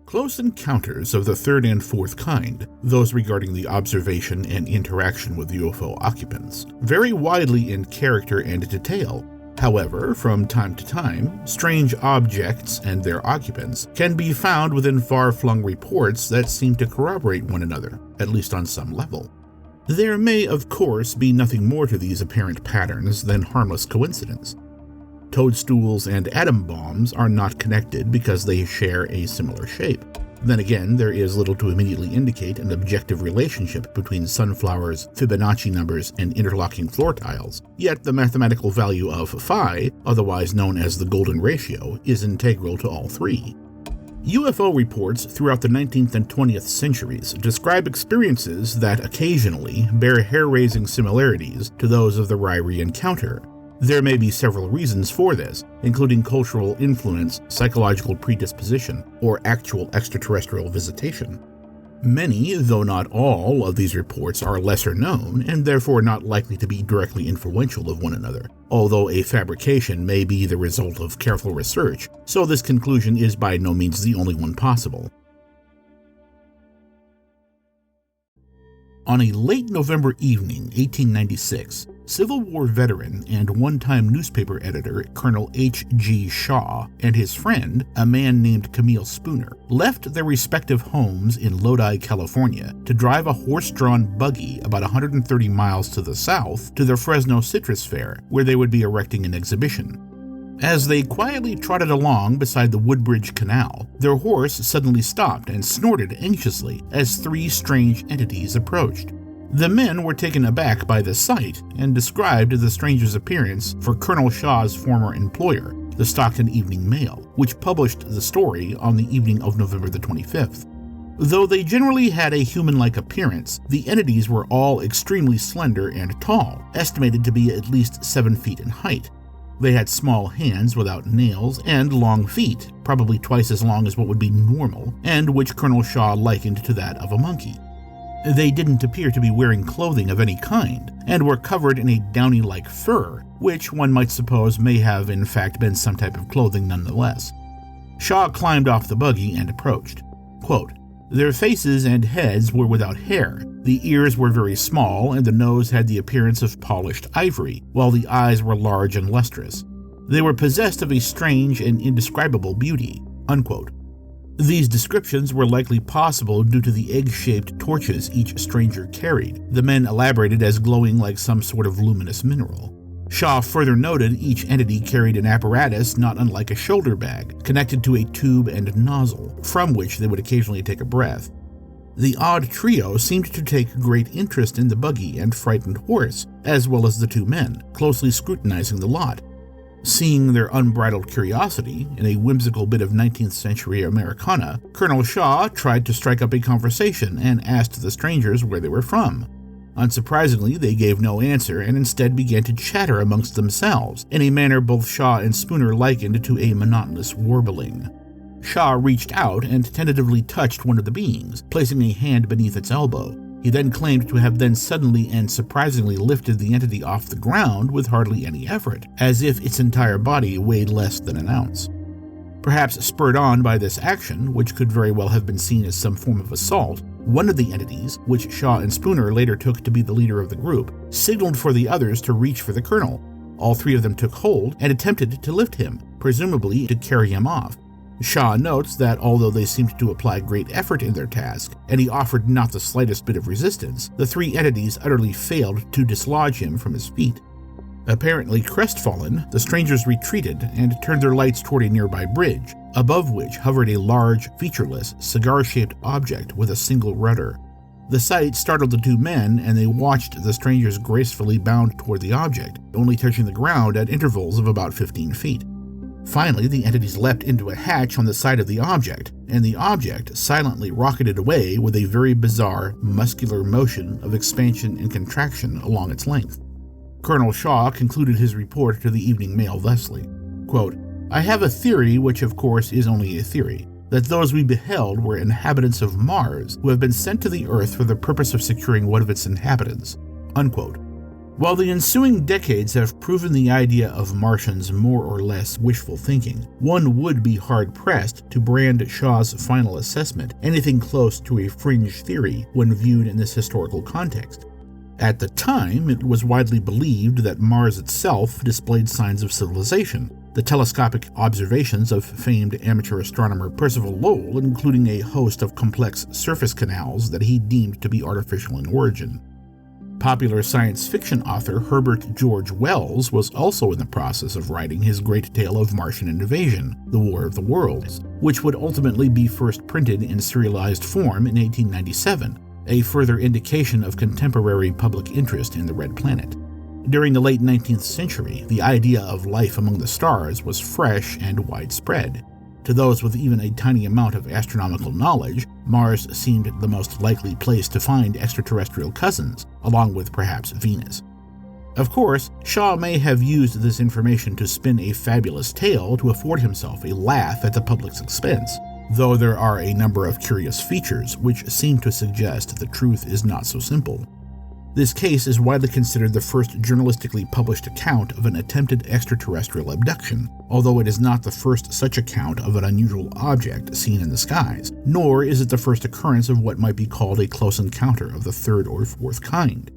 Close encounters of the third and fourth kind, those regarding the observation and interaction with UFO occupants, vary widely in character and detail. However, from time to time, strange objects and their occupants can be found within far-flung reports that seem to corroborate one another, at least on some level. There may, of course, be nothing more to these apparent patterns than harmless coincidence. Toadstools and atom bombs are not connected because they share a similar shape. Then again, there is little to immediately indicate an objective relationship between sunflowers, Fibonacci numbers, and interlocking floor tiles, yet the mathematical value of phi, otherwise known as the golden ratio, is integral to all three. UFO reports throughout the 19th and 20th centuries describe experiences that occasionally bear hair-raising similarities to those of the Ryrie encounter. There may be several reasons for this, including cultural influence, psychological predisposition, or actual extraterrestrial visitation. Many, though not all, of these reports are lesser known and therefore not likely to be directly influential of one another, although a fabrication may be the result of careful research, so this conclusion is by no means the only one possible. On a late November evening, 1896, Civil War veteran and one-time newspaper editor Colonel H.G. Shaw and his friend, a man named Camille Spooner, left their respective homes in Lodi, California to drive a horse-drawn buggy about 130 miles to the south to the Fresno Citrus Fair, where they would be erecting an exhibition. As they quietly trotted along beside the Woodbridge Canal, their horse suddenly stopped and snorted anxiously as three strange entities approached. The men were taken aback by the sight and described the stranger's appearance for Colonel Shaw's former employer, the Stockton Evening Mail, which published the story on the evening of November the 25th. Though they generally had a human-like appearance, the entities were all extremely slender and tall, estimated to be at least 7 feet in height. They had small hands without nails and long feet, probably twice as long as what would be normal, and which Colonel Shaw likened to that of a monkey. They didn't appear to be wearing clothing of any kind, and were covered in a downy-like fur, which one might suppose may have in fact been some type of clothing nonetheless. Shaw climbed off the buggy and approached. Quote, "Their faces and heads were without hair, the ears were very small, and the nose had the appearance of polished ivory, while the eyes were large and lustrous. They were possessed of a strange and indescribable beauty." Unquote. These descriptions were likely possible due to the egg-shaped torches each stranger carried, the men elaborated as glowing like some sort of luminous mineral. Shaw further noted each entity carried an apparatus not unlike a shoulder bag, connected to a tube and nozzle, from which they would occasionally take a breath. The odd trio seemed to take great interest in the buggy and frightened horse, as well as the two men, closely scrutinizing the lot. Seeing their unbridled curiosity, in a whimsical bit of 19th century Americana, Colonel Shaw tried to strike up a conversation and asked the strangers where they were from. Unsurprisingly, they gave no answer and instead began to chatter amongst themselves, in a manner both Shaw and Spooner likened to a monotonous warbling. Shaw reached out and tentatively touched one of the beings, placing a hand beneath its elbow. He then claimed to have then suddenly and surprisingly lifted the entity off the ground with hardly any effort, as if its entire body weighed less than an ounce. Perhaps spurred on by this action, which could very well have been seen as some form of assault, one of the entities, which Shaw and Spooner later took to be the leader of the group, signaled for the others to reach for the colonel. All three of them took hold and attempted to lift him, presumably to carry him off. Shaw notes that although they seemed to apply great effort in their task, and he offered not the slightest bit of resistance, the three entities utterly failed to dislodge him from his feet. Apparently crestfallen, the strangers retreated and turned their lights toward a nearby bridge, above which hovered a large, featureless, cigar-shaped object with a single rudder. The sight startled the two men, and they watched the strangers gracefully bound toward the object, only touching the ground at intervals of about 15 feet. Finally, the entities leapt into a hatch on the side of the object, and the object silently rocketed away with a very bizarre, muscular motion of expansion and contraction along its length. Colonel Shaw concluded his report to the Evening Mail thusly, quote, "I have a theory, which of course is only a theory, that those we beheld were inhabitants of Mars who have been sent to the Earth for the purpose of securing one of its inhabitants." Unquote. While the ensuing decades have proven the idea of Martians more or less wishful thinking, one would be hard-pressed to brand Shaw's final assessment anything close to a fringe theory when viewed in this historical context. At the time, it was widely believed that Mars itself displayed signs of civilization, the telescopic observations of famed amateur astronomer Percival Lowell including a host of complex surface canals that he deemed to be artificial in origin. Popular science fiction author Herbert George Wells was also in the process of writing his great tale of Martian invasion, The War of the Worlds, which would ultimately be first printed in serialized form in 1897, a further indication of contemporary public interest in the Red Planet. During the late 19th century, the idea of life among the stars was fresh and widespread. To those with even a tiny amount of astronomical knowledge, Mars seemed the most likely place to find extraterrestrial cousins, along with perhaps Venus. Of course, Shaw may have used this information to spin a fabulous tale to afford himself a laugh at the public's expense, though there are a number of curious features which seem to suggest the truth is not so simple. This case is widely considered the first journalistically published account of an attempted extraterrestrial abduction, although it is not the first such account of an unusual object seen in the skies, nor is it the first occurrence of what might be called a close encounter of the third or fourth kind.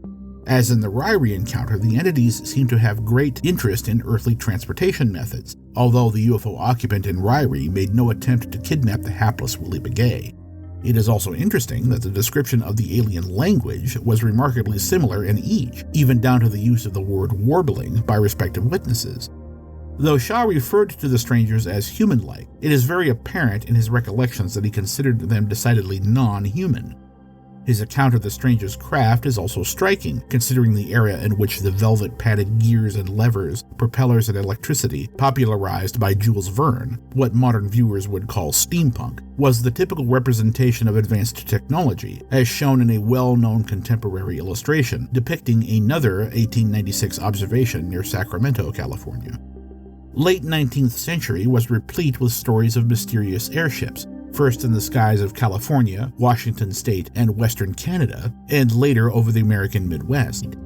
As in the Ryrie encounter, the entities seem to have great interest in earthly transportation methods, although the UFO occupant in Ryrie made no attempt to kidnap the hapless Willie Begay. It is also interesting that the description of the alien language was remarkably similar in each, even down to the use of the word warbling by respective witnesses. Though Shaw referred to the strangers as human-like, it is very apparent in his recollections that he considered them decidedly non-human. His account of the strangers' craft is also striking, considering the era in which the velvet-padded gears and levers, propellers and electricity, popularized by Jules Verne, what modern viewers would call steampunk, was the typical representation of advanced technology, as shown in a well-known contemporary illustration depicting another 1896 observation near Sacramento, California. Late 19th century was replete with stories of mysterious airships, first in the skies of California, Washington State, and Western Canada, and later over the American Midwest.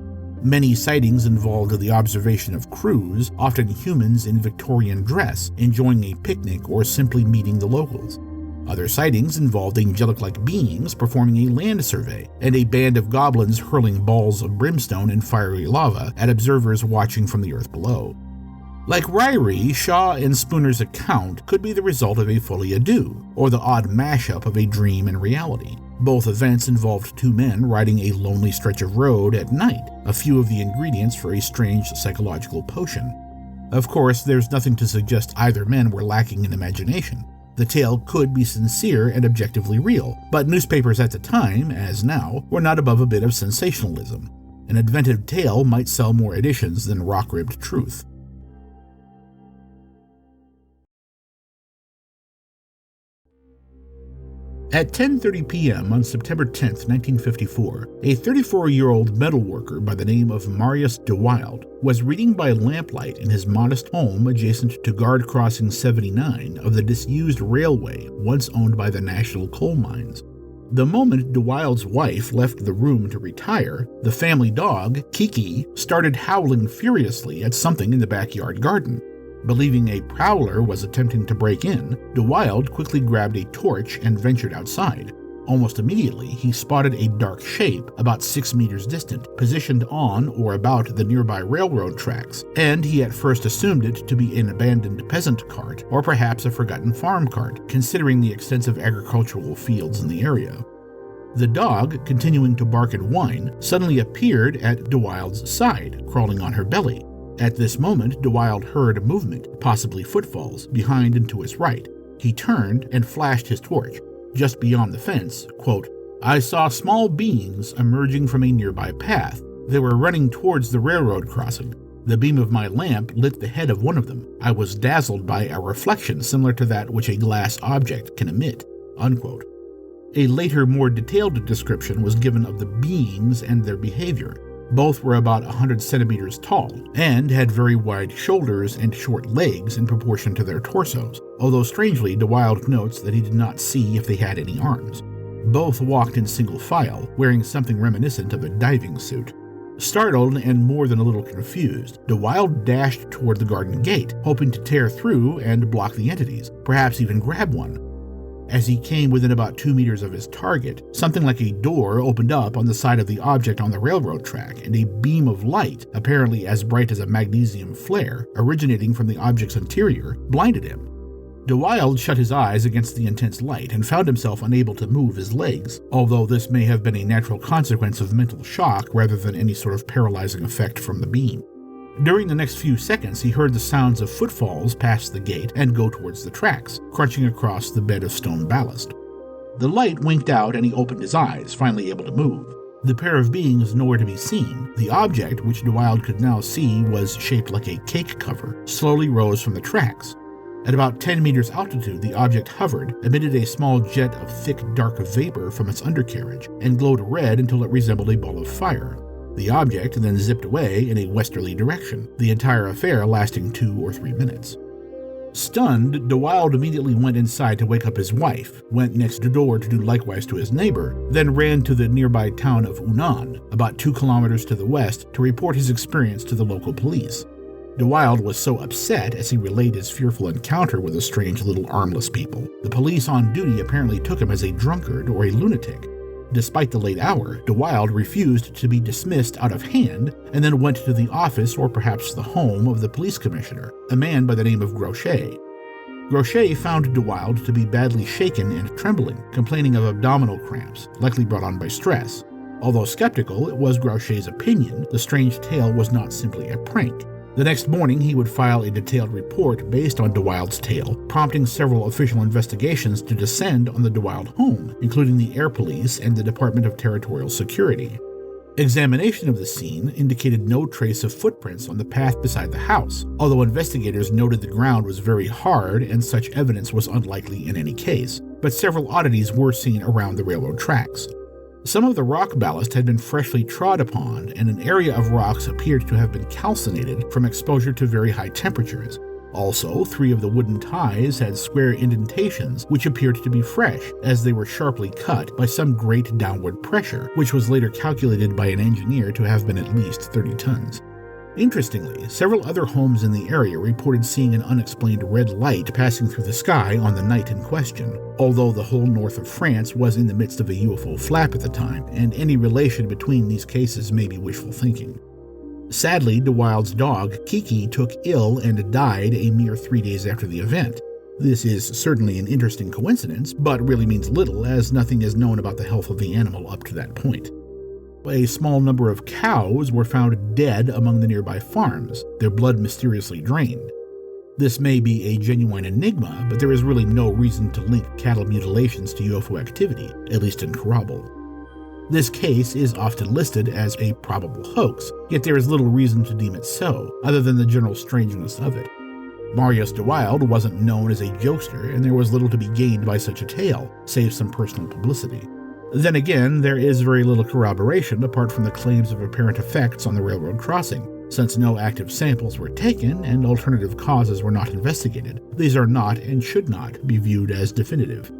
Many sightings involved the observation of crews, often humans in Victorian dress, enjoying a picnic or simply meeting the locals. Other sightings involved angelic-like beings performing a land survey, and a band of goblins hurling balls of brimstone and fiery lava at observers watching from the earth below. Like Ryrie, Shaw and Spooner's account could be the result of a folie à deux, or the odd mashup of a dream and reality. Both events involved two men riding a lonely stretch of road at night, a few of the ingredients for a strange psychological potion. Of course, there's nothing to suggest either men were lacking in imagination. The tale could be sincere and objectively real, but newspapers at the time, as now, were not above a bit of sensationalism. An inventive tale might sell more editions than rock-ribbed truth. At 10:30 p.m. on September 10, 1954, a 34-year-old metalworker by the name of Marius de Wilde was reading by lamplight in his modest home adjacent to Guard Crossing 79 of the disused railway once owned by the National Coal Mines. The moment de Wilde's wife left the room to retire, the family dog, Kiki, started howling furiously at something in the backyard garden. Believing a prowler was attempting to break in, de Wilde quickly grabbed a torch and ventured outside. Almost immediately, he spotted a dark shape about 6 meters distant, positioned on or about the nearby railroad tracks, and he at first assumed it to be an abandoned peasant cart or perhaps a forgotten farm cart, considering the extensive agricultural fields in the area. The dog, continuing to bark and whine, suddenly appeared at de Wilde's side, crawling on her belly. At this moment, de Wilde heard movement, possibly footfalls, behind and to his right. He turned and flashed his torch. Just beyond the fence, quote, "I saw small beings emerging from a nearby path. They were running towards the railroad crossing. The beam of my lamp lit the head of one of them. I was dazzled by a reflection similar to that which a glass object can emit." Unquote. A later, more detailed description was given of the beings and their behavior. Both were about 100 centimeters tall and had very wide shoulders and short legs in proportion to their torsos, although strangely, DeWilde notes that he did not see if they had any arms. Both walked in single file, wearing something reminiscent of a diving suit. Startled and more than a little confused, DeWilde dashed toward the garden gate, hoping to tear through and block the entities, perhaps even grab one. As he came within about 2 meters of his target, something like a door opened up on the side of the object on the railroad track, and a beam of light, apparently as bright as a magnesium flare, originating from the object's interior, blinded him. DeWilde shut his eyes against the intense light and found himself unable to move his legs, although this may have been a natural consequence of mental shock rather than any sort of paralyzing effect from the beam. During the next few seconds, he heard the sounds of footfalls pass the gate and go towards the tracks, crunching across the bed of stone ballast. The light winked out and he opened his eyes, finally able to move. The pair of beings nowhere to be seen. The object, which DeWilde could now see was shaped like a cake cover, slowly rose from the tracks. At about 10 meters altitude, the object hovered, emitted a small jet of thick, dark vapor from its undercarriage, and glowed red until it resembled a ball of fire. The object then zipped away in a westerly direction, the entire affair lasting 2 or 3 minutes. Stunned, DeWilde immediately went inside to wake up his wife, went next door to do likewise to his neighbor, then ran to the nearby town of Unan, about 2 kilometers to the west, to report his experience to the local police. DeWilde was so upset as he relayed his fearful encounter with the strange little armless people. The police on duty apparently took him as a drunkard or a lunatic. Despite the late hour, DeWilde refused to be dismissed out of hand and then went to the office or perhaps the home of the police commissioner, a man by the name of Grochet. Grochet found DeWilde to be badly shaken and trembling, complaining of abdominal cramps, likely brought on by stress. Although skeptical, it was Grochet's opinion the strange tale was not simply a prank. The next morning, he would file a detailed report based on DeWilde's tale, prompting several official investigations to descend on the DeWilde home, including the Air Police and the Department of Territorial Security. Examination of the scene indicated no trace of footprints on the path beside the house, although investigators noted the ground was very hard and such evidence was unlikely in any case, but several oddities were seen around the railroad tracks. Some of the rock ballast had been freshly trod upon, and an area of rocks appeared to have been calcinated from exposure to very high temperatures. Also, 3 of the wooden ties had square indentations, which appeared to be fresh, as they were sharply cut by some great downward pressure, which was later calculated by an engineer to have been at least 30 tons. Interestingly, several other homes in the area reported seeing an unexplained red light passing through the sky on the night in question, although the whole north of France was in the midst of a UFO flap at the time, and any relation between these cases may be wishful thinking. Sadly, DeWilde's dog, Kiki, took ill and died a mere 3 days after the event. This is certainly an interesting coincidence, but really means little, as nothing is known about the health of the animal up to that point. A small number of cows were found dead among the nearby farms, their blood mysteriously drained. This may be a genuine enigma, but there is really no reason to link cattle mutilations to UFO activity, at least in Corral. This case is often listed as a probable hoax, yet there is little reason to deem it so, other than the general strangeness of it. Marius DeWilde wasn't known as a jokester, and there was little to be gained by such a tale, save some personal publicity. Then again, there is very little corroboration apart from the claims of apparent effects on the railroad crossing. Since no active samples were taken and alternative causes were not investigated, these are not and should not be viewed as definitive.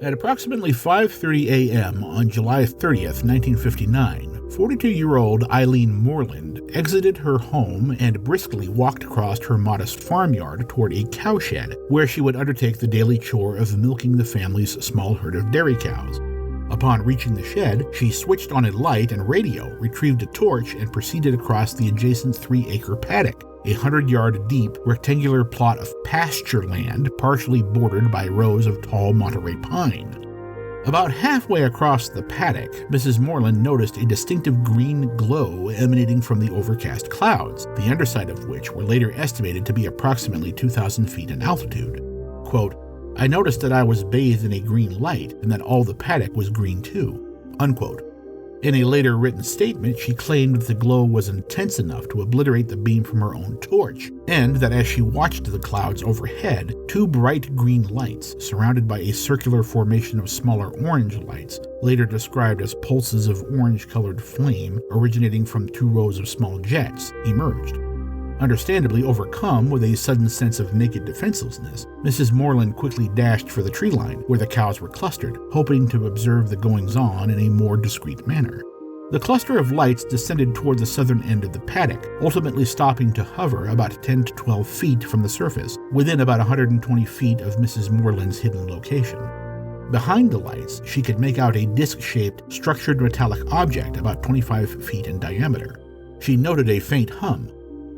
At approximately 5:30 a.m. on July 30th, 1959, 42-year-old Eileen Moreland exited her home and briskly walked across her modest farmyard toward a cowshed, where she would undertake the daily chore of milking the family's small herd of dairy cows. Upon reaching the shed, she switched on a light and radio, retrieved a torch, and proceeded across the adjacent 3-acre paddock, a 100-yard deep rectangular plot of pasture land partially bordered by rows of tall Monterey pine. About halfway across the paddock, Mrs. Moreland noticed a distinctive green glow emanating from the overcast clouds, the underside of which were later estimated to be approximately 2,000 feet in altitude. Quote, "I noticed that I was bathed in a green light and that all the paddock was green too." Unquote. In a later written statement, she claimed that the glow was intense enough to obliterate the beam from her own torch, and that as she watched the clouds overhead, two bright green lights, surrounded by a circular formation of smaller orange lights, later described as pulses of orange-colored flame originating from two rows of small jets, emerged. Understandably overcome with a sudden sense of naked defenselessness, Mrs. Moreland quickly dashed for the tree line where the cows were clustered, hoping to observe the goings-on in a more discreet manner. The cluster of lights descended toward the southern end of the paddock, ultimately stopping to hover about 10 to 12 feet from the surface, within about 120 feet of Mrs. Moreland's hidden location. Behind the lights, she could make out a disc-shaped, structured metallic object about 25 feet in diameter. She noted a faint hum.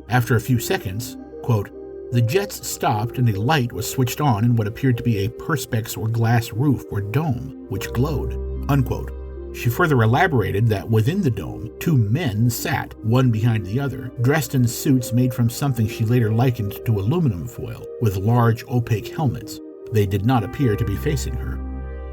After a few seconds, quote, the jets stopped and a light was switched on in what appeared to be a perspex or glass roof or dome, which glowed, unquote. She further elaborated that within the dome, two men sat, one behind the other, dressed in suits made from something she later likened to aluminum foil, with large opaque helmets. They did not appear to be facing her.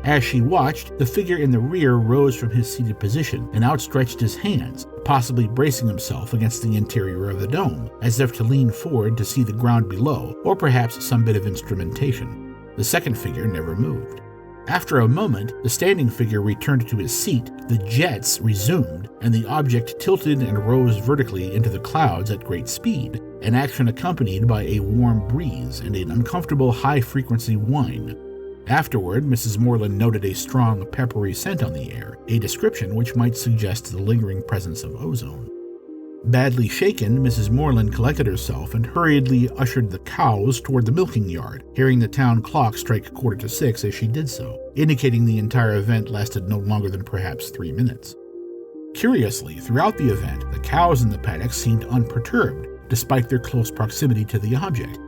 As she watched, the figure in the rear rose from his seated position and outstretched his hands, possibly bracing himself against the interior of the dome, as if to lean forward to see the ground below, or perhaps some bit of instrumentation. The second figure never moved. After a moment, the standing figure returned to his seat, the jets resumed, and the object tilted and rose vertically into the clouds at great speed, an action accompanied by a warm breeze and an uncomfortable high-frequency whine. Afterward, Mrs. Moreland noted a strong, peppery scent on the air, a description which might suggest the lingering presence of ozone. Badly shaken, Mrs. Moreland collected herself and hurriedly ushered the cows toward the milking yard, hearing the town clock strike 5:45 as she did so, indicating the entire event lasted no longer than perhaps 3 minutes. Curiously, throughout the event, the cows in the paddock seemed unperturbed, despite their close proximity to the object.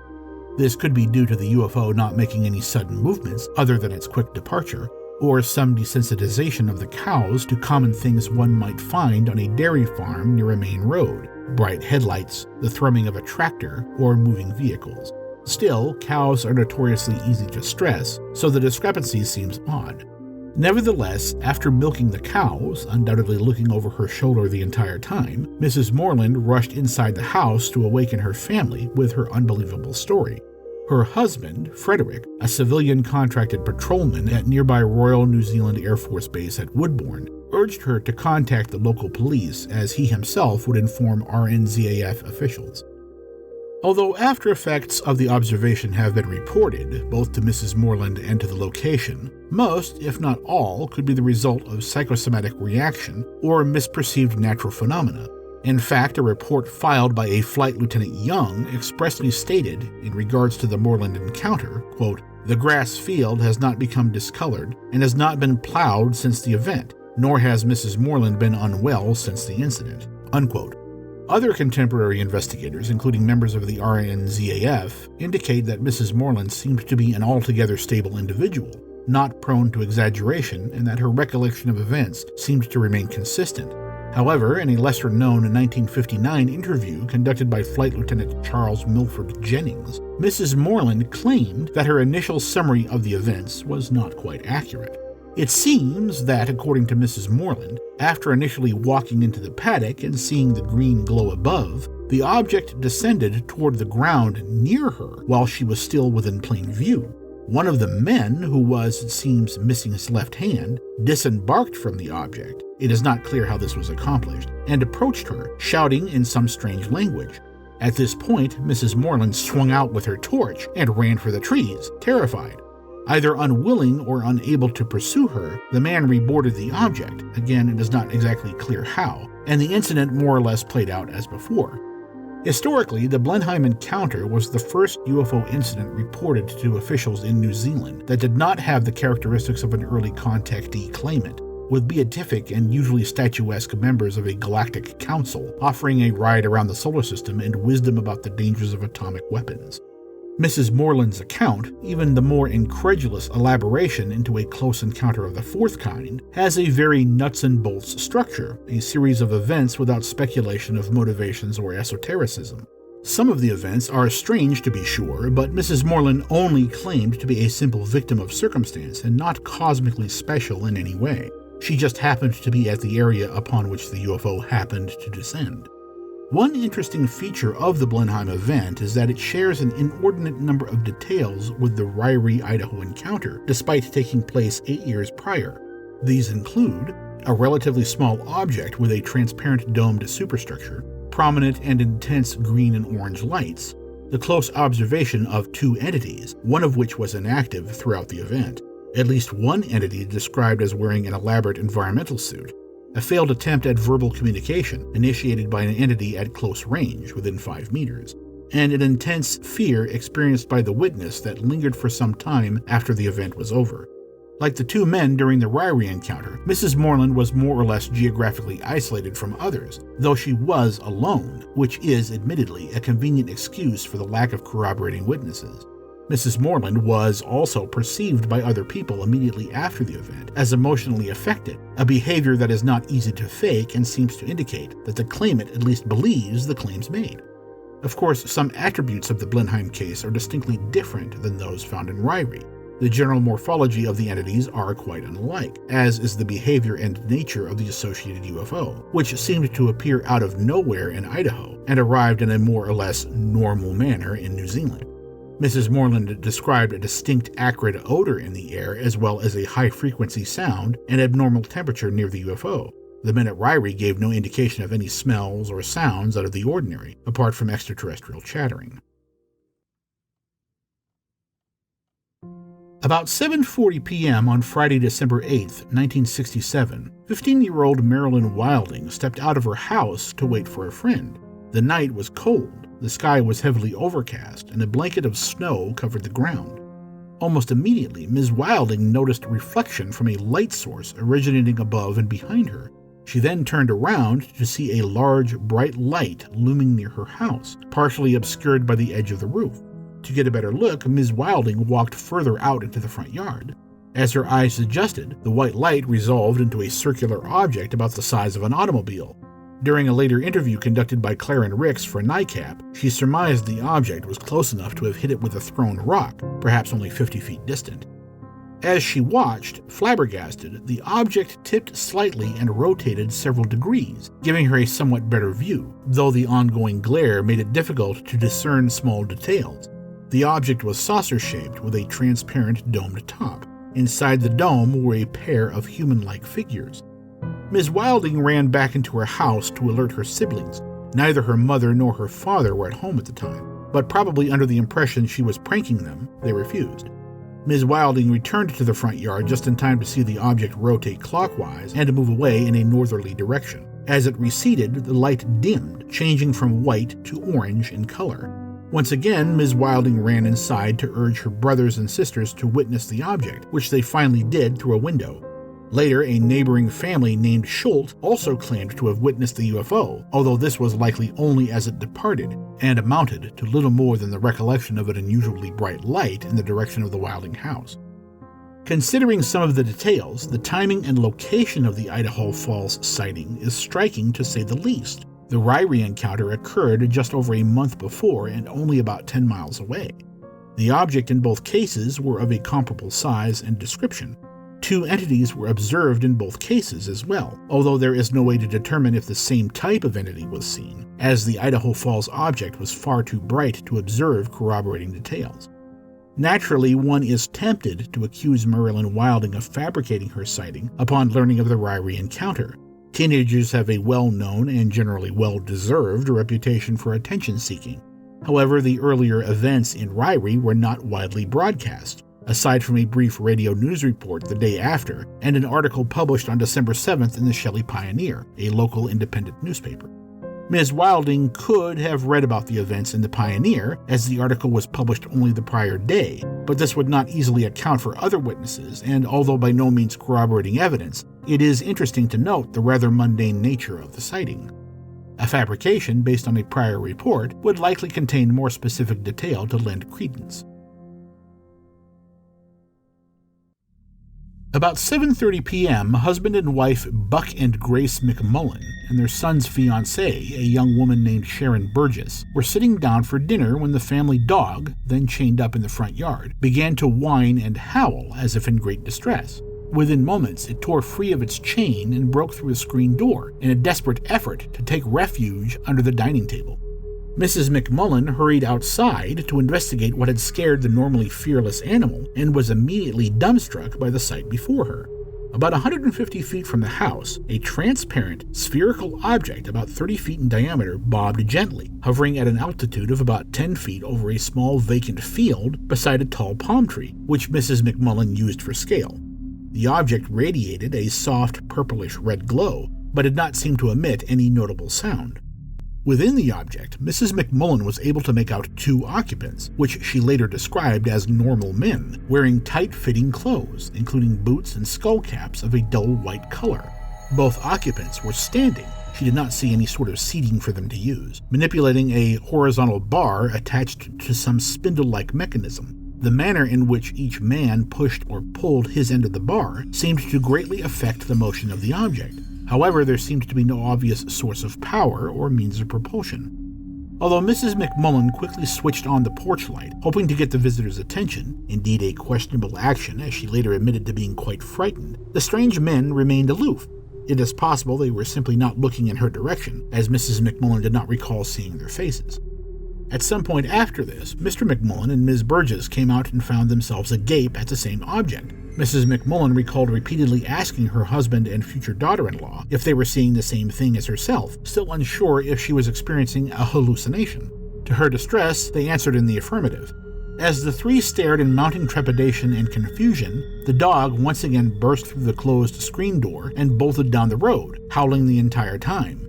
This could be due to the UFO not making any sudden movements other than its quick departure, or some desensitization of the cows to common things one might find on a dairy farm near a main road, bright headlights, the thrumming of a tractor, or moving vehicles. Still, cows are notoriously easy to stress, so the discrepancy seems odd. Nevertheless, after milking the cows, undoubtedly looking over her shoulder the entire time, Mrs. Moreland rushed inside the house to awaken her family with her unbelievable story. Her husband, Frederick, a civilian contracted patrolman at nearby Royal New Zealand Air Force Base at Woodbourne, urged her to contact the local police as he himself would inform RNZAF officials. Although after effects of the observation have been reported, both to Mrs. Moreland and to the location, most, if not all, could be the result of psychosomatic reaction or misperceived natural phenomena. In fact, a report filed by a Flight Lieutenant Young expressly stated, in regards to the Moreland encounter, quote, the grass field has not become discolored and has not been plowed since the event, nor has Mrs. Moreland been unwell since the incident, unquote. Other contemporary investigators, including members of the RNZAF, indicate that Mrs. Moreland seemed to be an altogether stable individual, not prone to exaggeration, and that her recollection of events seemed to remain consistent. However, in a lesser-known 1959 interview conducted by Flight Lieutenant Charles Milford Jennings, Mrs. Moreland claimed that her initial summary of the events was not quite accurate. It seems that, according to Mrs. Moreland, after initially walking into the paddock and seeing the green glow above, the object descended toward the ground near her while she was still within plain view. One of the men, who was, it seems, missing his left hand, disembarked from the object, it is not clear how this was accomplished, and approached her, shouting in some strange language. At this point, Mrs. Moreland swung out with her torch and ran for the trees, terrified. Either unwilling or unable to pursue her, the man reboarded the object, again it is not exactly clear how, and the incident more or less played out as before. Historically, the Blenheim encounter was the first UFO incident reported to officials in New Zealand that did not have the characteristics of an early contactee claimant, with beatific and usually statuesque members of a galactic council offering a ride around the solar system and wisdom about the dangers of atomic weapons. Mrs. Moreland's account, even the more incredulous elaboration into a close encounter of the fourth kind, has a very nuts-and-bolts structure, a series of events without speculation of motivations or esotericism. Some of the events are strange to be sure, but Mrs. Moreland only claimed to be a simple victim of circumstance and not cosmically special in any way. She just happened to be at the area upon which the UFO happened to descend. One interesting feature of the Blenheim event is that it shares an inordinate number of details with the Ryrie, Idaho encounter, despite taking place 8 years prior. These include a relatively small object with a transparent domed superstructure, prominent and intense green and orange lights, the close observation of 2 entities, one of which was inactive throughout the event, at least one entity described as wearing an elaborate environmental suit, a failed attempt at verbal communication initiated by an entity at close range within 5 meters, and an intense fear experienced by the witness that lingered for some time after the event was over. Like the 2 men during the Ryrie encounter, Mrs. Moreland was more or less geographically isolated from others, though she was alone, which is admittedly a convenient excuse for the lack of corroborating witnesses. Mrs. Moreland was also perceived by other people immediately after the event as emotionally affected, a behavior that is not easy to fake and seems to indicate that the claimant at least believes the claims made. Of course, some attributes of the Blenheim case are distinctly different than those found in Ryrie. The general morphology of the entities are quite unlike, as is the behavior and nature of the associated UFO, which seemed to appear out of nowhere in Idaho and arrived in a more or less normal manner in New Zealand. Mrs. Moreland described a distinct acrid odor in the air as well as a high-frequency sound and abnormal temperature near the UFO. The men at Ryrie gave no indication of any smells or sounds out of the ordinary, apart from extraterrestrial chattering. About 7:40 p.m. on Friday, December 8, 1967, 15-year-old Marilyn Wilding stepped out of her house to wait for a friend. The night was cold. The sky was heavily overcast, and a blanket of snow covered the ground. Almost immediately, Ms. Wilding noticed a reflection from a light source originating above and behind her. She then turned around to see a large, bright light looming near her house, partially obscured by the edge of the roof. To get a better look, Ms. Wilding walked further out into the front yard. As her eyes adjusted, the white light resolved into a circular object about the size of an automobile. During a later interview conducted by Claren Ricks for NICAP, she surmised the object was close enough to have hit it with a thrown rock, perhaps only 50 feet distant. As she watched, flabbergasted, the object tipped slightly and rotated several degrees, giving her a somewhat better view, though the ongoing glare made it difficult to discern small details. The object was saucer-shaped with a transparent domed top. Inside the dome were a pair of human-like figures. Ms. Wilding ran back into her house to alert her siblings. Neither her mother nor her father were at home at the time, but probably under the impression she was pranking them, they refused. Ms. Wilding returned to the front yard just in time to see the object rotate clockwise and to move away in a northerly direction. As it receded, the light dimmed, changing from white to orange in color. Once again, Ms. Wilding ran inside to urge her brothers and sisters to witness the object, which they finally did through a window. Later, a neighboring family named Schultz also claimed to have witnessed the UFO, although this was likely only as it departed, and amounted to little more than the recollection of an unusually bright light in the direction of the Wilding house. Considering some of the details, the timing and location of the Idaho Falls sighting is striking to say the least. The Ryrie encounter occurred just over a month before and only about 10 miles away. The object in both cases were of a comparable size and description. 2 entities were observed in both cases as well, although there is no way to determine if the same type of entity was seen, as the Idaho Falls object was far too bright to observe corroborating details. Naturally, one is tempted to accuse Marilyn Wilding of fabricating her sighting upon learning of the Ryrie encounter. Teenagers have a well-known and generally well-deserved reputation for attention-seeking. However, the earlier events in Ryrie were not widely broadcast, aside from a brief radio news report the day after and an article published on December 7th in the Shelley Pioneer, a local independent newspaper. Ms. Wilding could have read about the events in the Pioneer, as the article was published only the prior day, but this would not easily account for other witnesses, and although by no means corroborating evidence, it is interesting to note the rather mundane nature of the sighting. A fabrication based on a prior report would likely contain more specific detail to lend credence. About 7:30 p.m., husband and wife Buck and Grace McMullen and their son's fiancée, a young woman named Sharon Burgess, were sitting down for dinner when the family dog, then chained up in the front yard, began to whine and howl as if in great distress. Within moments, it tore free of its chain and broke through a screen door in a desperate effort to take refuge under the dining table. Mrs. McMullen hurried outside to investigate what had scared the normally fearless animal and was immediately dumbstruck by the sight before her. About 150 feet from the house, a transparent, spherical object about 30 feet in diameter bobbed gently, hovering at an altitude of about 10 feet over a small vacant field beside a tall palm tree, which Mrs. McMullen used for scale. The object radiated a soft, purplish red glow, but did not seem to emit any notable sound. Within the object, Mrs. McMullen was able to make out 2 occupants, which she later described as normal men, wearing tight-fitting clothes, including boots and skull caps of a dull white color. Both occupants were standing. She did not see any sort of seating for them to use, manipulating a horizontal bar attached to some spindle-like mechanism. The manner in which each man pushed or pulled his end of the bar seemed to greatly affect the motion of the object. However, there seemed to be no obvious source of power or means of propulsion. Although Mrs. McMullen quickly switched on the porch light, hoping to get the visitor's attention, indeed a questionable action as she later admitted to being quite frightened, the strange men remained aloof. It is possible they were simply not looking in her direction, as Mrs. McMullen did not recall seeing their faces. At some point after this, Mr. McMullen and Ms. Burgess came out and found themselves agape at the same object. Mrs. McMullen recalled repeatedly asking her husband and future daughter-in-law if they were seeing the same thing as herself, still unsure if she was experiencing a hallucination. To her distress, they answered in the affirmative. As the 3 stared in mounting trepidation and confusion, the dog once again burst through the closed screen door and bolted down the road, howling the entire time.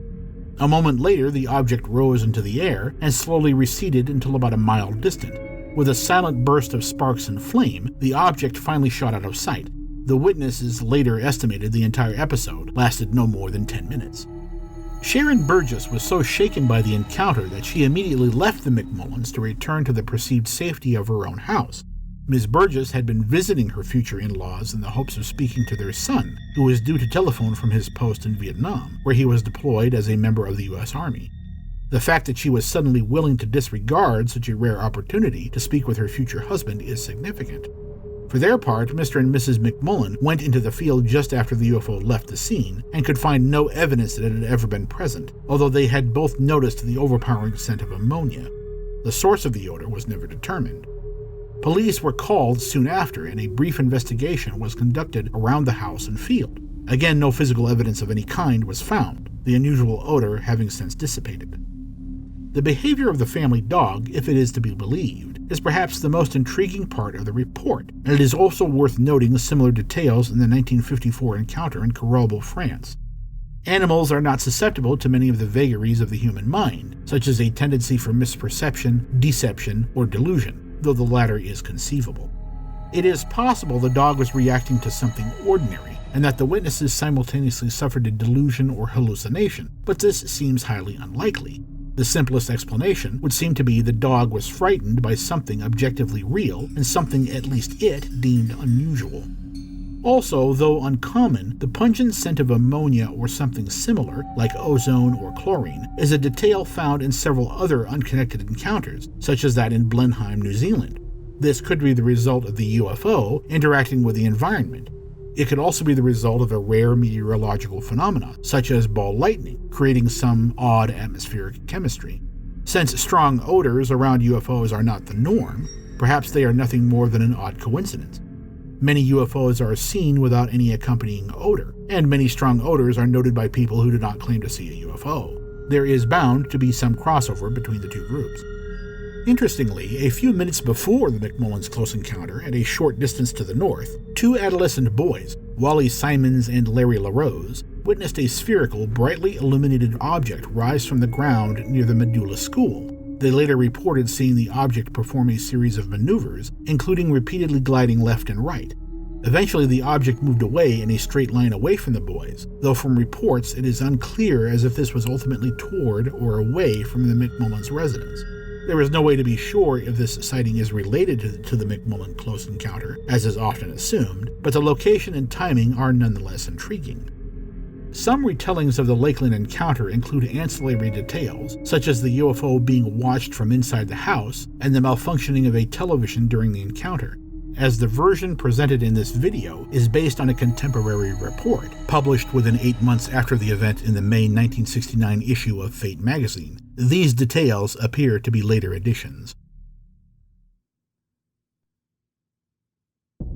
A moment later, the object rose into the air and slowly receded until about a mile distant. With a silent burst of sparks and flame, the object finally shot out of sight. The witnesses later estimated the entire episode lasted no more than 10 minutes. Sharon Burgess was so shaken by the encounter that she immediately left the McMullens to return to the perceived safety of her own house. Ms. Burgess had been visiting her future in-laws in the hopes of speaking to their son, who was due to telephone from his post in Vietnam, where he was deployed as a member of the U.S. Army. The fact that she was suddenly willing to disregard such a rare opportunity to speak with her future husband is significant. For their part, Mr. and Mrs. McMullen went into the field just after the UFO left the scene and could find no evidence that it had ever been present, although they had both noticed the overpowering scent of ammonia. The source of the odor was never determined. Police were called soon after, and a brief investigation was conducted around the house and field. Again, no physical evidence of any kind was found, the unusual odor having since dissipated. The behavior of the family dog, if it is to be believed, is perhaps the most intriguing part of the report, and it is also worth noting similar details in the 1954 encounter in Coralbo, France. Animals are not susceptible to many of the vagaries of the human mind, such as a tendency for misperception, deception, or delusion, though the latter is conceivable. It is possible the dog was reacting to something ordinary, and that the witnesses simultaneously suffered a delusion or hallucination, but this seems highly unlikely. The simplest explanation would seem to be the dog was frightened by something objectively real and something at least it deemed unusual. Also, though uncommon, the pungent scent of ammonia or something similar, like ozone or chlorine, is a detail found in several other unconnected encounters, such as that in Blenheim, New Zealand. This could be the result of the UFO interacting with the environment. It could also be the result of a rare meteorological phenomena, such as ball lightning, creating some odd atmospheric chemistry. Since strong odors around UFOs are not the norm, perhaps they are nothing more than an odd coincidence. Many UFOs are seen without any accompanying odor, and many strong odors are noted by people who do not claim to see a UFO. There is bound to be some crossover between the two groups. Interestingly, a few minutes before the McMullens' close encounter, at a short distance to the north, 2 adolescent boys, Wally Simons and Larry LaRose, witnessed a spherical, brightly illuminated object rise from the ground near the Medulla School. They later reported seeing the object perform a series of maneuvers, including repeatedly gliding left and right. Eventually, the object moved away in a straight line away from the boys, though from reports it is unclear as if this was ultimately toward or away from the McMullens' residence. There is no way to be sure if this sighting is related to the McMullen close encounter, as is often assumed, but the location and timing are nonetheless intriguing. Some retellings of the Lakeland encounter include ancillary details, such as the UFO being watched from inside the house and the malfunctioning of a television during the encounter. as the version presented in this video is based on a contemporary report, published within 8 months after the event in the May 1969 issue of Fate magazine. These details appear to be later additions.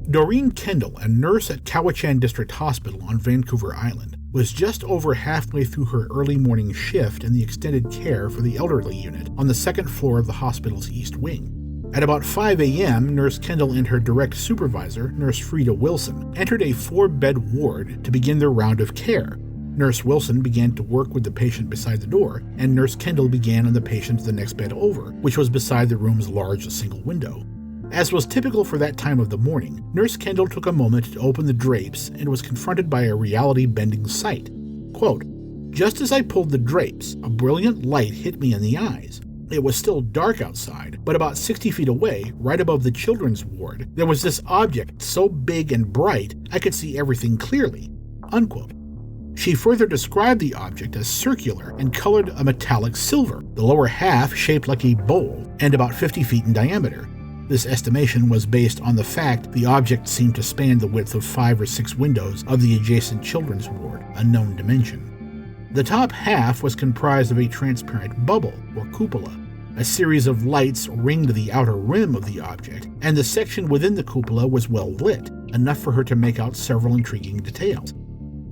Doreen Kendall, a nurse at Cowichan District Hospital on Vancouver Island, was just over halfway through her early morning shift in the extended care for the elderly unit on the second floor of the hospital's east wing. At about 5 a.m., Nurse Kendall and her direct supervisor, Nurse Frida Wilson, entered a 4-bed ward to begin their round of care. Nurse Wilson began to work with the patient beside the door, and Nurse Kendall began on the patient the next bed over, which was beside the room's large single window. As was typical for that time of the morning, Nurse Kendall took a moment to open the drapes and was confronted by a reality-bending sight. Quote, "Just as I pulled the drapes, a brilliant light hit me in the eyes. It was still dark outside, but about 60 feet away, right above the children's ward, there was this object so big and bright I could see everything clearly." Unquote. She further described the object as circular and colored a metallic silver, the lower half shaped like a bowl and about 50 feet in diameter. This estimation was based on the fact the object seemed to span the width of 5 or 6 windows of the adjacent children's ward, a known dimension. The top half was comprised of a transparent bubble, or cupola. A series of lights ringed the outer rim of the object, and the section within the cupola was well lit, enough for her to make out several intriguing details.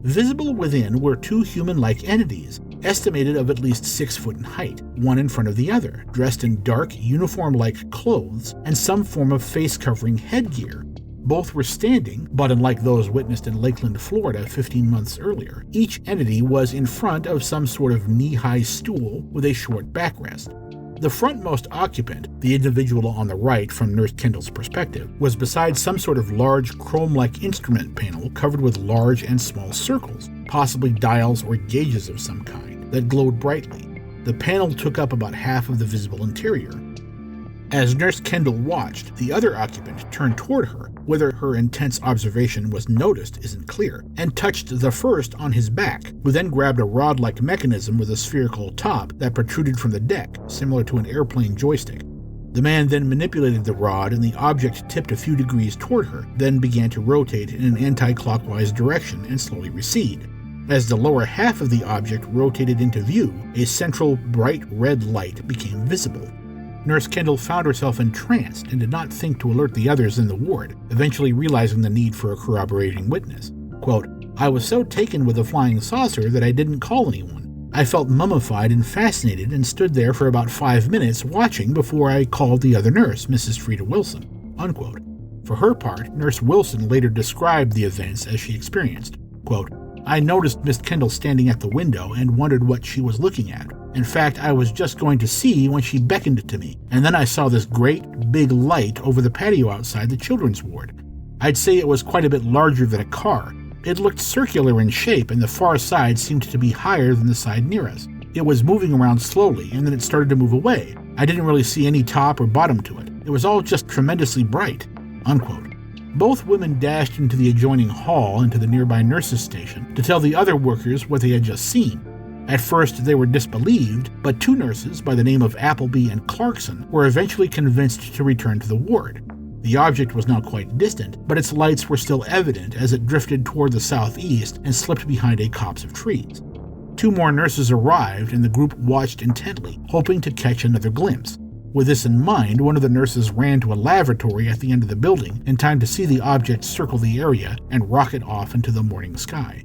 Visible within were 2 human-like entities, estimated of at least 6 foot in height, one in front of the other, dressed in dark, uniform-like clothes and some form of face-covering headgear. Both were standing, but unlike those witnessed in Lakeland, Florida 15 months earlier, each entity was in front of some sort of knee-high stool with a short backrest. The frontmost occupant, the individual on the right from Nurse Kendall's perspective, was beside some sort of large chrome-like instrument panel covered with large and small circles, possibly dials or gauges of some kind, that glowed brightly. The panel took up about half of the visible interior. As Nurse Kendall watched, the other occupant turned toward her. Whether her intense observation was noticed isn't clear, and touched the first on his back, who then grabbed a rod-like mechanism with a spherical top that protruded from the deck, similar to an airplane joystick. The man then manipulated the rod and the object tipped a few degrees toward her, then began to rotate in an anti-clockwise direction and slowly recede. As the lower half of the object rotated into view, a central bright red light became visible. Nurse Kendall found herself entranced and did not think to alert the others in the ward, eventually realizing the need for a corroborating witness. Quote, "I was so taken with the flying saucer that I didn't call anyone. I felt mummified and fascinated and stood there for about 5 minutes watching before I called the other nurse, Mrs. Frida Wilson." Unquote. For her part, Nurse Wilson later described the events as she experienced. Quote, "I noticed Miss Kendall standing at the window and wondered what she was looking at. In fact, I was just going to see when she beckoned to me, and then I saw this great, big light over the patio outside the children's ward. I'd say it was quite a bit larger than a car. It looked circular in shape, and the far side seemed to be higher than the side near us. It was moving around slowly, and then it started to move away. I didn't really see any top or bottom to it. It was all just tremendously bright." Unquote. Both women dashed into the adjoining hall into the nearby nurses' station to tell the other workers what they had just seen. At first, they were disbelieved, but 2 nurses by the name of Appleby and Clarkson were eventually convinced to return to the ward. The object was now quite distant, but its lights were still evident as it drifted toward the southeast and slipped behind a copse of trees. 2 more nurses arrived, and the group watched intently, hoping to catch another glimpse. With this in mind, one of the nurses ran to a lavatory at the end of the building in time to see the object circle the area and rocket off into the morning sky.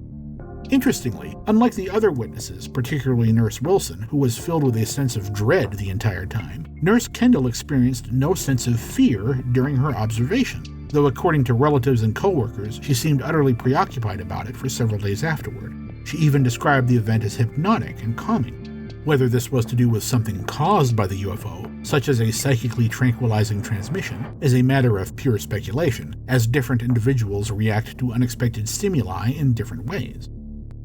Interestingly, unlike the other witnesses, particularly Nurse Wilson, who was filled with a sense of dread the entire time, Nurse Kendall experienced no sense of fear during her observation, though according to relatives and coworkers, she seemed utterly preoccupied about it for several days afterward. She even described the event as hypnotic and calming. Whether this was to do with something caused by the UFO, such as a psychically tranquilizing transmission, is a matter of pure speculation, as different individuals react to unexpected stimuli in different ways.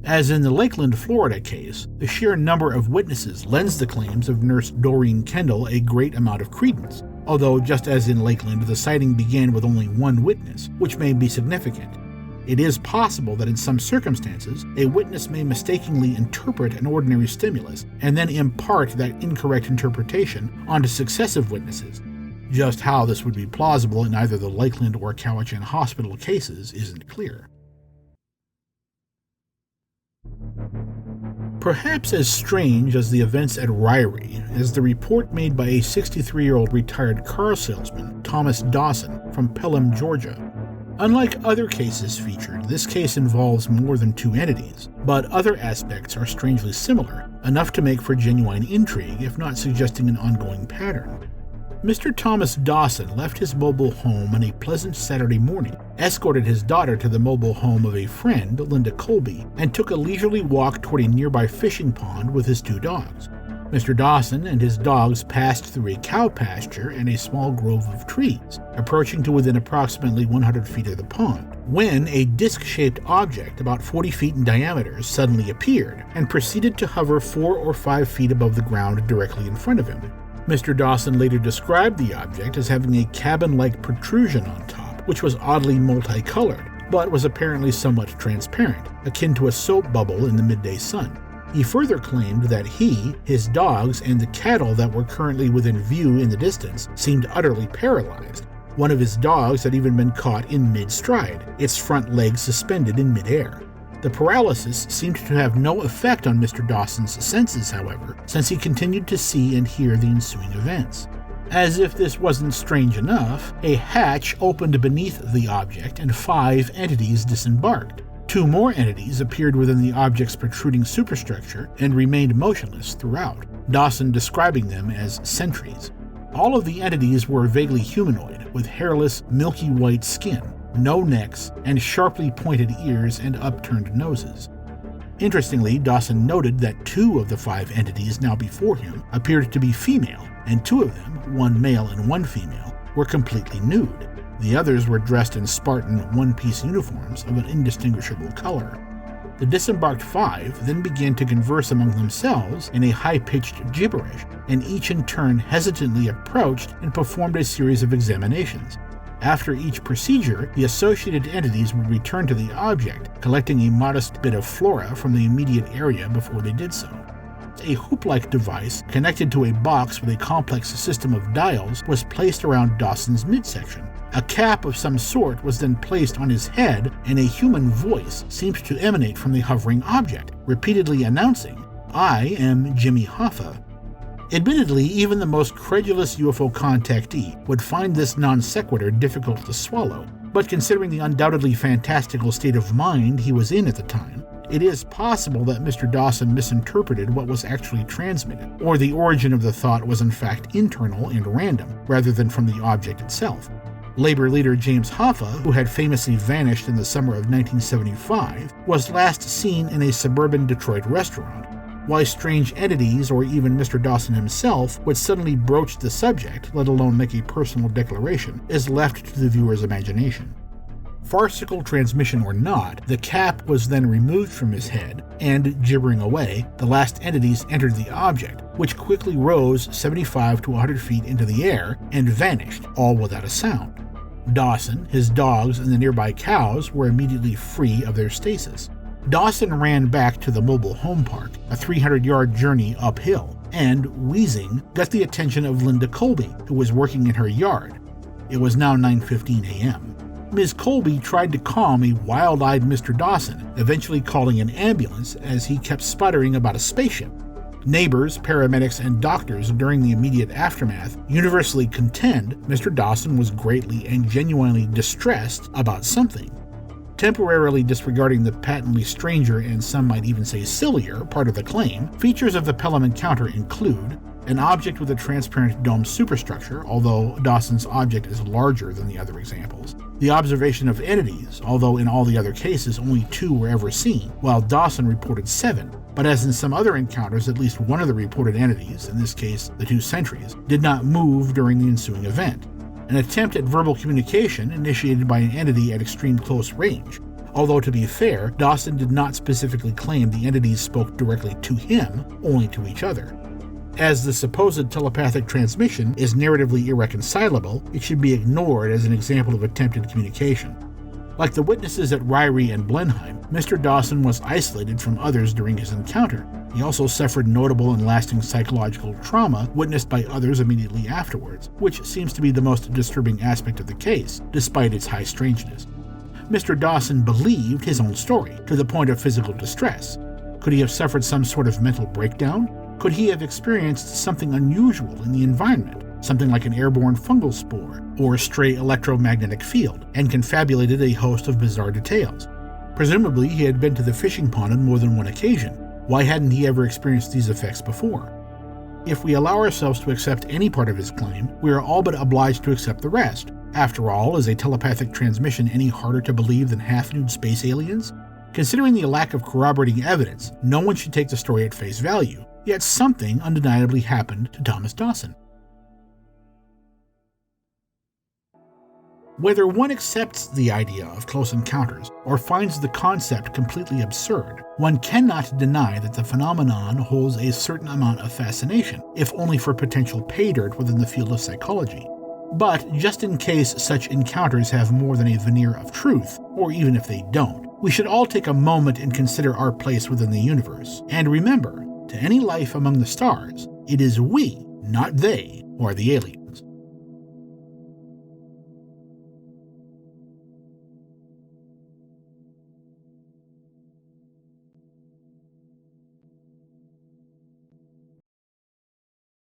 As in the Lakeland, Florida case, the sheer number of witnesses lends the claims of Nurse Doreen Kendall a great amount of credence, although just as in Lakeland, the sighting began with only 1 witness, which may be significant. It is possible that in some circumstances, a witness may mistakenly interpret an ordinary stimulus and then impart that incorrect interpretation onto successive witnesses. Just how this would be plausible in either the Lakeland or Cowichan hospital cases isn't clear. Perhaps as strange as the events at Ryrie is the report made by a 63-year-old retired car salesman, Thomas Dawson, from Pelham, Georgia. Unlike other cases featured, this case involves more than two entities, but other aspects are strangely similar, enough to make for genuine intrigue, if not suggesting an ongoing pattern. Mr. Thomas Dawson left his mobile home on a pleasant Saturday morning, escorted his daughter to the mobile home of a friend, Linda Colby, and took a leisurely walk toward a nearby fishing pond with his two dogs. Mr. Dawson and his dogs passed through a cow pasture and a small grove of trees, approaching to within approximately 100 feet of the pond, when a disc-shaped object about 40 feet in diameter suddenly appeared and proceeded to hover 4 or 5 feet above the ground directly in front of him. Mr. Dawson later described the object as having a cabin-like protrusion on top, which was oddly multicolored, but was apparently somewhat transparent, akin to a soap bubble in the midday sun. He further claimed that he, his dogs, and the cattle that were currently within view in the distance seemed utterly paralyzed. One of his dogs had even been caught in mid-stride, its front legs suspended in mid-air. The paralysis seemed to have no effect on Mr. Dawson's senses, however, since he continued to see and hear the ensuing events. As if this wasn't strange enough, a hatch opened beneath the object and 5 entities disembarked. 2 more entities appeared within the object's protruding superstructure and remained motionless throughout, Dawson describing them as sentries. All of the entities were vaguely humanoid, with hairless, milky white skin, no necks, and sharply pointed ears and upturned noses. Interestingly, Dawson noted that 2 of the 5 entities now before him appeared to be female, and 2 of them, 1 male and 1 female, were completely nude. The others were dressed in Spartan one-piece uniforms of an indistinguishable color. The disembarked 5 then began to converse among themselves in a high-pitched gibberish, and each in turn hesitantly approached and performed a series of examinations. After each procedure, the associated entities would return to the object, collecting a modest bit of flora from the immediate area before they did so. A hoop-like device connected to a box with a complex system of dials was placed around Dawson's midsection. A cap of some sort was then placed on his head, and a human voice seemed to emanate from the hovering object, repeatedly announcing, "I am Jimmy Hoffa." Admittedly, even the most credulous UFO contactee would find this non sequitur difficult to swallow, but considering the undoubtedly fantastical state of mind he was in at the time, it is possible that Mr. Dawson misinterpreted what was actually transmitted, or the origin of the thought was in fact internal and random, rather than from the object itself. Labor leader James Hoffa, who had famously vanished in the summer of 1975, was last seen in a suburban Detroit restaurant. Why strange entities, or even Mr. Dawson himself, would suddenly broach the subject, let alone make a personal declaration, is left to the viewer's imagination. Farcical transmission or not, the cap was then removed from his head, and, gibbering away, the last entities entered the object, which quickly rose 75 to 100 feet into the air and vanished, all without a sound. Dawson, his dogs, and the nearby cows were immediately free of their stasis. Dawson ran back to the mobile home park, a 300-yard journey uphill, and, wheezing, got the attention of Linda Colby, who was working in her yard. It was now 9:15 a.m. Ms. Colby tried to calm a wild-eyed Mr. Dawson, eventually calling an ambulance as he kept sputtering about a spaceship. Neighbors, paramedics, and doctors during the immediate aftermath universally contend Mr. Dawson was greatly and genuinely distressed about something. Temporarily disregarding the patently stranger and some might even say sillier part of the claim, features of the Pelham encounter include an object with a transparent dome superstructure, although Dawson's object is larger than the other examples. The observation of entities, although in all the other cases only 2 were ever seen, while Dawson reported 7. But as in some other encounters, at least one of the reported entities, in this case the 2 sentries, did not move during the ensuing event. An attempt at verbal communication initiated by an entity at extreme close range. Although to be fair, Dawson did not specifically claim the entities spoke directly to him, only to each other. As the supposed telepathic transmission is narratively irreconcilable, it should be ignored as an example of attempted communication. Like the witnesses at Ryrie and Blenheim, Mr. Dawson was isolated from others during his encounter. He also suffered notable and lasting psychological trauma witnessed by others immediately afterwards, which seems to be the most disturbing aspect of the case, despite its high strangeness. Mr. Dawson believed his own story, to the point of physical distress. Could he have suffered some sort of mental breakdown? Could he have experienced something unusual in the environment? Something like an airborne fungal spore or a stray electromagnetic field, and confabulated a host of bizarre details. Presumably, he had been to the fishing pond on more than one occasion. Why hadn't he ever experienced these effects before? If we allow ourselves to accept any part of his claim, we are all but obliged to accept the rest. After all, is a telepathic transmission any harder to believe than half-nude space aliens? Considering the lack of corroborating evidence, no one should take the story at face value. Yet something undeniably happened to Thomas Dawson. Whether one accepts the idea of close encounters or finds the concept completely absurd, one cannot deny that the phenomenon holds a certain amount of fascination, if only for potential pay dirt within the field of psychology. But just in case such encounters have more than a veneer of truth, or even if they don't, we should all take a moment and consider our place within the universe, and remember, to any life among the stars, it is we, not they, who are the aliens.